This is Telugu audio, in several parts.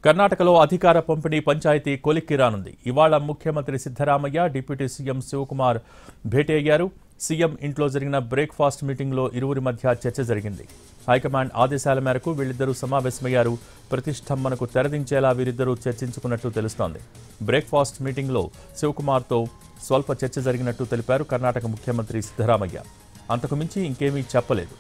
కర్ణాటకలో అధికార పంపిణీ పంచాయతీ కొలిక్కి రానుంది. ఇవాళ ముఖ్యమంత్రి సిద్ధరామయ్య, డిప్యూటీ సీఎం శివకుమార్ భేటీ అయ్యారు. సీఎం ఇంట్లో జరిగిన బ్రేక్ఫాస్ట్ మీటింగ్లో ఇరువురి మధ్య చర్చ జరిగింది. హైకమాండ్ ఆదేశాల మేరకు వీళ్ళిద్దరూ సమావేశమయ్యారు. ప్రతిష్టంభనకు తెరదించేలా వీరిద్దరూ చర్చించుకున్నట్టు తెలుస్తోంది. బ్రేక్ఫాస్ట్ మీటింగ్లో శివకుమార్తో స్వల్ప చర్చ జరిగినట్టు తెలిపారు కర్ణాటక ముఖ్యమంత్రి సిద్ధరామయ్య. అంతకుమించి ఇంకేమీ చెప్పలేదు.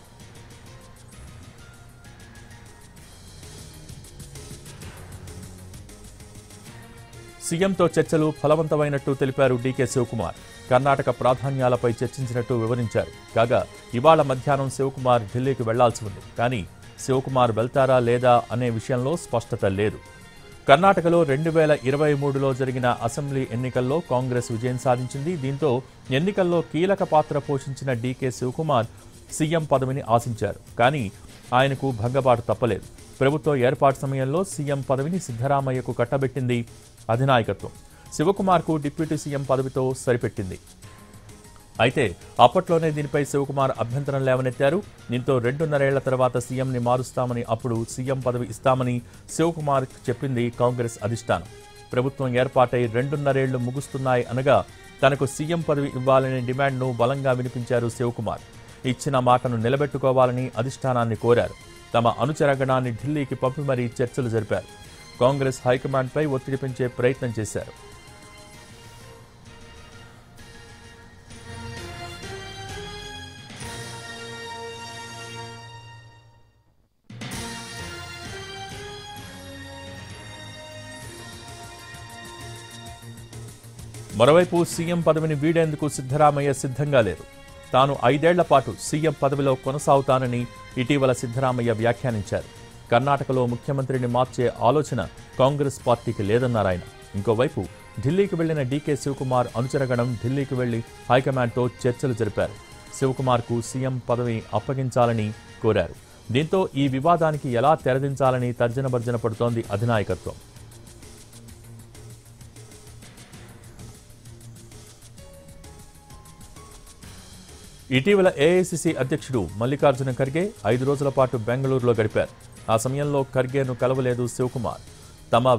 సీఎంతో చర్చలు ఫలవంతమైనట్టు తెలిపారు డీకే శివకుమార్. కర్ణాటక ప్రాధాన్యాలపై చర్చించినట్టు వివరించారు. కాగా ఇవాళ మధ్యాహ్నం శివకుమార్ ఢిల్లీకి వెళ్లాల్సి ఉంది. కానీ శివకుమార్ వెళ్తారా లేదా అనే విషయంలో స్పష్టత లేదు. కర్ణాటకలో 2023లో జరిగిన అసెంబ్లీ ఎన్నికల్లో కాంగ్రెస్ విజయం సాధించింది. దీంతో ఎన్నికల్లో కీలక పాత్ర పోషించిన డీకే శివకుమార్ సీఎం పదవిని ఆశించారు. కానీ ఆయనకు భంగపాటు తప్పలేదు. ప్రభుత్వ ఏర్పాటు సమయంలో సీఎం పదవిని సిద్ధరామయ్యకు కట్టబెట్టింది అధినాయకత్వం. శివకుమార్కు డిప్యూటీ సీఎం పదవితో సరిపెట్టింది. అయితే అప్పట్లోనే దీనిపై శివకుమార్ అభ్యంతరం లేవనెత్తారు. దీంతో 2.5 ఏళ్ల తర్వాత సీఎంని మారుస్తామని, అప్పుడు సీఎం పదవి ఇస్తామని శివకుమార్ చెప్పింది కాంగ్రెస్ అధిష్టానం. ప్రభుత్వం ఏర్పాటై 2.5 ఏళ్లు ముగుస్తున్నాయి అనగా తనకు సీఎం పదవి ఇవ్వాలనే డిమాండ్ను బలంగా వినిపించారు శివకుమార్. ఇచ్చిన మాటను నిలబెట్టుకోవాలని అధిష్టానాన్ని కోరారు. తమ అనుచరగణాన్ని ఢిల్లీకి పంపి మరీ చర్చలు జరిపారు. కాంగ్రెస్ హైకమాండ్పై ఒత్తిడి పెంచే ప్రయత్నం చేశారు. మరోవైపు సీఎం పదవిని వీడేందుకు సిద్ధరామయ్య సిద్ధంగా లేరు. తాను 5 ఏళ్ల పాటు సీఎం పదవిలో కొనసాగుతానని ఇటీవల సిద్ధరామయ్య వ్యాఖ్యానించారు. కర్ణాటకలో ముఖ్యమంత్రిని మార్చే ఆలోచన కాంగ్రెస్ పార్టీకి లేదన్నారాయన. ఇంకోవైపు ఢిల్లీకి వెళ్లిన డీకే శివకుమార్ అనుచరగణం ఢిల్లీకి వెళ్లి హైకమాండ్తో చర్చలు జరిపారు. శివకుమార్కు సీఎం పదవి అప్పగించాలని కోరారు. దీంతో ఈ వివాదానికి ఎలా తెరదించాలని తర్జనభర్జన పడుతోంది అధినాయకత్వం. ఇటీవల ఏఐసీసీ అధ్యక్షుడు మల్లికార్జున ఖర్గే 5 రోజుల పాటు బెంగళూరులో గడిపారు. ఆ సమయంలో ఖర్గేను కలవలేదు శివకుమార్. తమ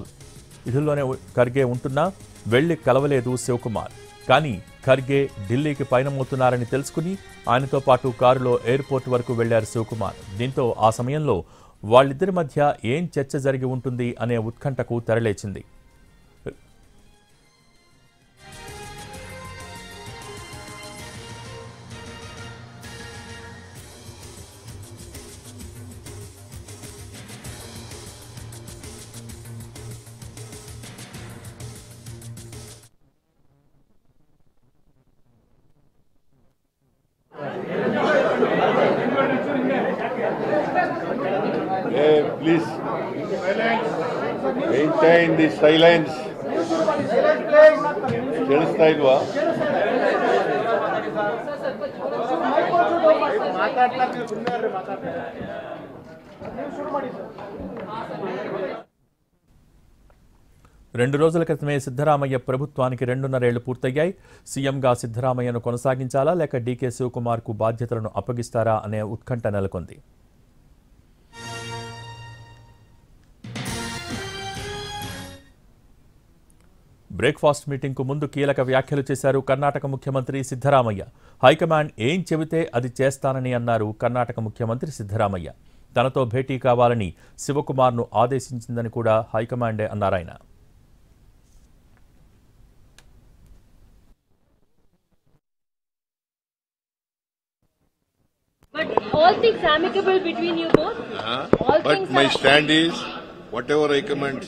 విధుల్లోనే ఖర్గే ఉంటున్నా వెళ్లి కలవలేదు శివకుమార్. కానీ ఖర్గే ఢిల్లీకి పయనమవుతున్నారని తెలుసుకుని ఆయనతో పాటు కారులో ఎయిర్పోర్ట్ వరకు వెళ్లారు శివకుమార్. దీంతో ఆ సమయంలో వాళ్ళిద్దరి మధ్య ఏం చర్చ జరిగి ఉంటుంది అనే ఉత్కంఠకు తెరలేచింది. Please maintain the silence. తెలుస్తా ఇల్వా? రెండు రోజుల క్రితమే సిద్ధరామయ్య ప్రభుత్వానికి 2.5 ఏళ్లు పూర్తయ్యాయి. సీఎంగా సిద్ధరామయ్యను కొనసాగించాలా లేక డీకే శివకుమార్కు బాధ్యతలను అప్పగిస్తారా అనే ఉత్కంఠ నెలకొంది. బ్రేక్ఫాస్ట్ మీటింగ్కు ముందు కీలక వ్యాఖ్యలు చేశారు కర్ణాటక ముఖ్యమంత్రి సిద్ధరామయ్య. హైకమాండ్ ఏం చెబితే అది చేస్తానని అన్నారు కర్ణాటక ముఖ్యమంత్రి సిద్ధరామయ్య. తనతో భేటీ కావాలని శివకుమార్ను ఆదేశించిందని కూడా హైకమాండే అన్నారాయన. But all things amicable between you both? But my stand is, whatever recommends